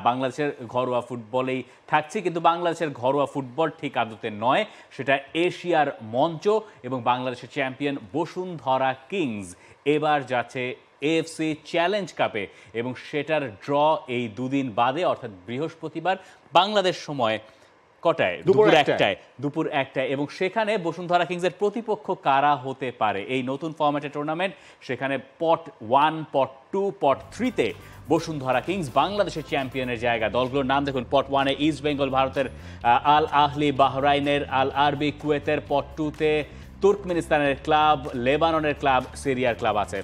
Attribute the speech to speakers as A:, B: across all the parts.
A: বাংলাদেশের ঘরোয়া ফুটবলেই থাকছে, কিন্তু বাংলাদেশের ঘরোয়া ফুটবল ঠিক আদতে নয়, সেটা এশিয়ার মঞ্চ এবং বাংলাদেশের চ্যাম্পিয়ন বসুন্ধরা কিংস এবার যাচ্ছে এএফসি চ্যালেঞ্জ কাপে এবং সেটার ড্র এই দুদিন বাদে অর্থাৎ বৃহস্পতিবার বাংলাদেশ সময় কটায়? দুপুর একটায় এবং সেখানে বসুন্ধরা কিংসের প্রতিপক্ষ কারা হতে পারে এই নতুন ফরম্যাটের টুর্নামেন্ট। সেখানে পট 1, পট 2, পট 3-তে বসুন্ধরা কিংস বাংলাদেশের চ্যাম্পিয়নের জায়গা। দলগুলোর নাম দেখুন, পট 1-এ ইস্ট বেঙ্গল ভারতের আল আহলি, বাহরাইনের আল আরবি কুয়েতের, পট 2-তে তুর্কমেনিস্তানের ক্লাব, লেবাননের ক্লাব, সিরিয়ার ক্লাব আছে।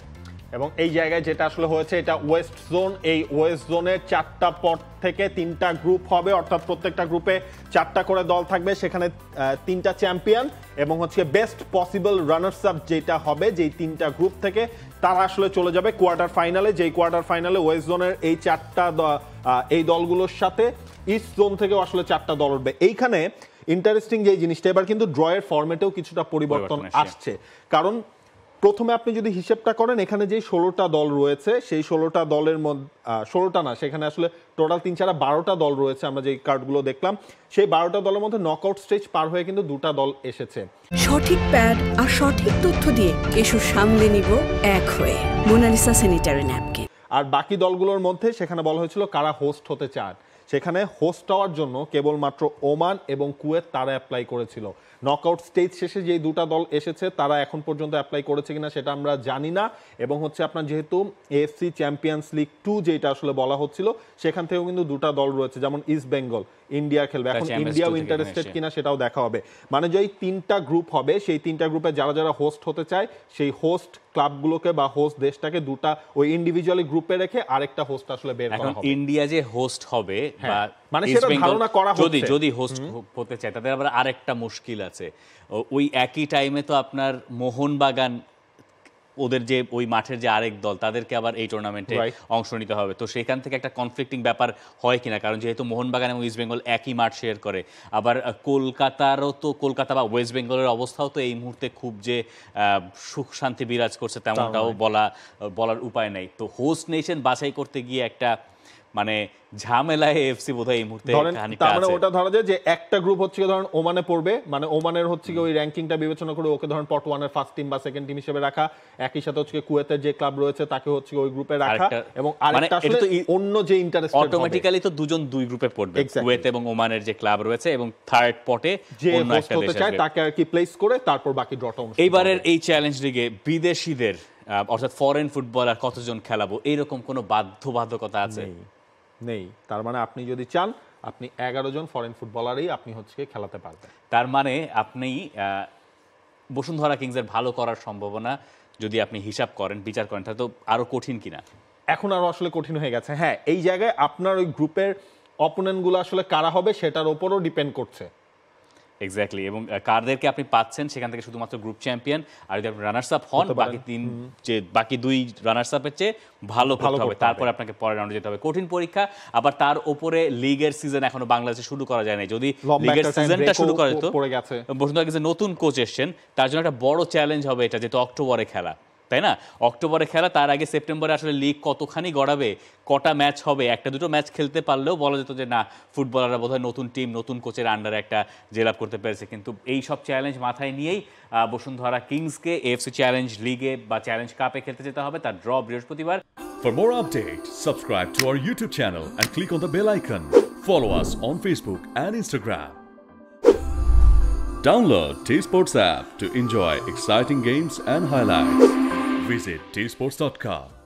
B: এবং এই জায়গায় যেটা আসলে হয়েছে এটা ওয়েস্ট জোন, এই ওয়েস্ট জোনের 4টা পট থেকে 3টা গ্রুপ হবে, অর্থাৎ প্রত্যেকটা গ্রুপে 4টা করে দল থাকবে, সেখানে 3টা চ্যাম্পিয়ন এবং হচ্ছে বেস্ট পসিবল রানার্স আপ যেটা হবে, যেই 3টা গ্রুপ থেকে তারা আসলে চলে যাবে কোয়ার্টার ফাইনালে। যেই কোয়ার্টার ফাইনালে ওয়েস্ট জোনের এই 4টা এই দলগুলোর সাথে ইস্ট জোন থেকেও আসলে 4টা দল উঠবে। এইখানে ইন্টারেস্টিং যে জিনিসটা, এবার কিন্তু ড্রয়ের ফরম্যাটেও কিছুটা পরিবর্তন আসছে, কারণ প্রথমে আপনি যদি হিসেবটা করেন এখানে যে 16টা দল রয়েছে সেই 16টা দলের মধ্যে 16টা না, সেখানে আসলে টোটাল 3-4-12টা দল রয়েছে। আমরা যে কার্ডগুলো দেখলাম সেই 12টা দলের মধ্যে নকআউট স্টেজ পার হয়ে কিন্তু 2টা দল এসেছে।
C: সঠিক প্যাড আর সঠিক তথ্য দিয়ে কেশু সামলে নিব এক হয়ে মোনালিসা স্যানিটারি ন্যাপকিন।
B: আর বাকি দলগুলোর মধ্যে সেখানে বলা হয়েছিল কারা হোস্ট হতে চান, সেখানে হোস্ট হওয়ার জন্য কেবলমাত্র ওমান এবং কুয়েত তারা অ্যাপ্লাই করেছিল। নকআউট স্টেজ শেষে যে 2টা দল এসেছে তারা এখন পর্যন্ত অ্যাপ্লাই করেছে কিনা সেটা আমরা জানি না। এবং হচ্ছে আপনার যেহেতু এএফসি চ্যাম্পিয়ন্স লিগ 2 যেটা আসলে বলা হচ্ছিল, সেখান থেকেও কিন্তু 2টা দল রয়েছে, যেমন ইস্ট বেঙ্গল, ইন্ডিয়া খেলবে। এখন ইন্ডিয়াও ইন্টারেস্টেড কিনা সেটাও দেখা হবে। মানে যেই 3টা গ্রুপ হবে সেই 3টা গ্রুপে যারা যারা হোস্ট হতে চায় সেই হোস্ট ক্লাবগুলোকে বা হোস্ট দেশটাকে 2টা ওই ইন্ডিভিজুয়ালি গ্রুপে রেখে আরেকটা হোস্ট আসলে বের করা হবে।
A: ইন্ডিয়া যে হোস্ট হবে বা
B: মানে সেটা ধারণা করা হচ্ছে,
A: যদি হোস্ট হতে চায় তাদের আবার আরেকটা মুশকিল আছে। ওই একই টাইমে তো আপনার মোহনবাগান, ওদের যে ওই মাঠের যে আরেক দল, তাদেরকে আবার এই টুর্নামেন্টে অংশ নিতে হবে। তো সেখান থেকে একটা কনফ্লিক্টিং ব্যাপার হয় কিনা, কারণ যেহেতু মোহনবাগান এবং ইস্ট বেঙ্গল একই মাঠ শেয়ার করে। আবার কলকাতারও তো, কলকাতা বা ওয়েস্ট বেঙ্গলের অবস্থাও তো এই মুহূর্তে খুব যে সুখ শান্তি বিরাজ করছে তেমনটাও বলার উপায় নেই। তো হোস্ট নেশন বাছাই করতে গিয়ে একটা মানে ঝামেলায় এফসি বোধহয় এই মুহূর্তে খানিকটা আছে।
B: তার মানে ওটা ধরা যায় যে একটা গ্রুপ হচ্ছে ধরেন ওমানে পড়বে, মানে ওমানের হচ্ছে ওই র্যাঙ্কিংটা বিবেচনা করে ওকে ধরেন পট 1 এর ফার্স্ট টিম বা সেকেন্ড টিম হিসেবে রাখা, একই সাথে হচ্ছে কুয়েতের যে ক্লাব রয়েছে তাকে হচ্ছে ওই গ্রুপে রাখা, এবং আরেকটা আসলে অন্য যে ইন্টারেস্টেড
A: অটোমেটিক্যালি তো দুজন দুই গ্রুপে পড়বে, কুয়েত এবং ওমানের যে ক্লাব রয়েছে, এবং থার্ড পটে
B: যে হোস্ট হতে চায় তাকে আর কি প্লেস করে তারপর বাকি ড্রটা অনুষ্ঠিত।
A: এইবারের এই চ্যালেঞ্জ লিগে বিদেশিদের অর্থাৎ ফরেন ফুটবলার কতজন খেলাবো এরকম কোনো বাধ্যবাধকতা আছে?
B: নেই। তার মানে আপনি যদি চান আপনি 11 জন ফরেন ফুটবলারই আপনি হচ্ছে খেলাতে পারবেন।
A: তার মানে আপনি বসুন্ধরা কিংসের ভালো করার সম্ভাবনা যদি আপনি হিসাব করেন, বিচার করেন, তাহলে তো আরো কঠিন কিনা?
B: এখন আরো আসলে কঠিন হয়ে গেছে। হ্যাঁ, এই জায়গায় আপনার ওই গ্রুপের অপোনেন্টগুলো আসলে কারা হবে সেটার উপরও ডিপেন্ড করছে।
A: এক্স্যাক্টলি, এবং কারদেরকে আপনি পাচ্ছেন সেখান থেকে শুধুমাত্র গ্রুপ চ্যাম্পিয়ন, আর যদি আপনি রানার্স আপ হন বাকি দুই রানার্স আপের চেয়ে ভালো করতে হবে, তারপরে আপনাকে পরের রাউন্ডে যেতে হবে। কঠিন পরীক্ষা। আবার তার উপরে লিগের সিজন এখনো বাংলাদেশে শুরু করা যায় নাই। যদি লিগের সিজনটা শুরু করে তো বসুন্ধরা কিংসের নতুন কোচ এসছেন, তার জন্য একটা বড় চ্যালেঞ্জ হবে এটা, যেহেতু অক্টোবরে খেলা, তাই না? অক্টোবরে খেলা, তার আগে সেপ্টেম্বরে আসলে লিগ কতখানি গড়াবে, কটা ম্যাচ হবে, একটা দুটো ম্যাচ খেলতে পারলেও বলা যেত যে না, ফুটবলাররা বোধহয় নতুন টিম, নতুন কোচের আন্ডারে একটা জেলাপ করতে পেরেছে। কিন্তু এই সব চ্যালেঞ্জ মাথায় নিয়েই বসুন্ধরা কিংসকে এএফসি চ্যালেঞ্জ লিগে বা চ্যালেঞ্জ কাপে খেলতে যেতে হবে। তার ড্র বৃহস্পতিবার।
D: For more updates, subscribe to our YouTube channel and click on the bell icon. Follow us on Facebook and Instagram. Download T-Sports app to enjoy exciting games and highlights. Visit tsports.com.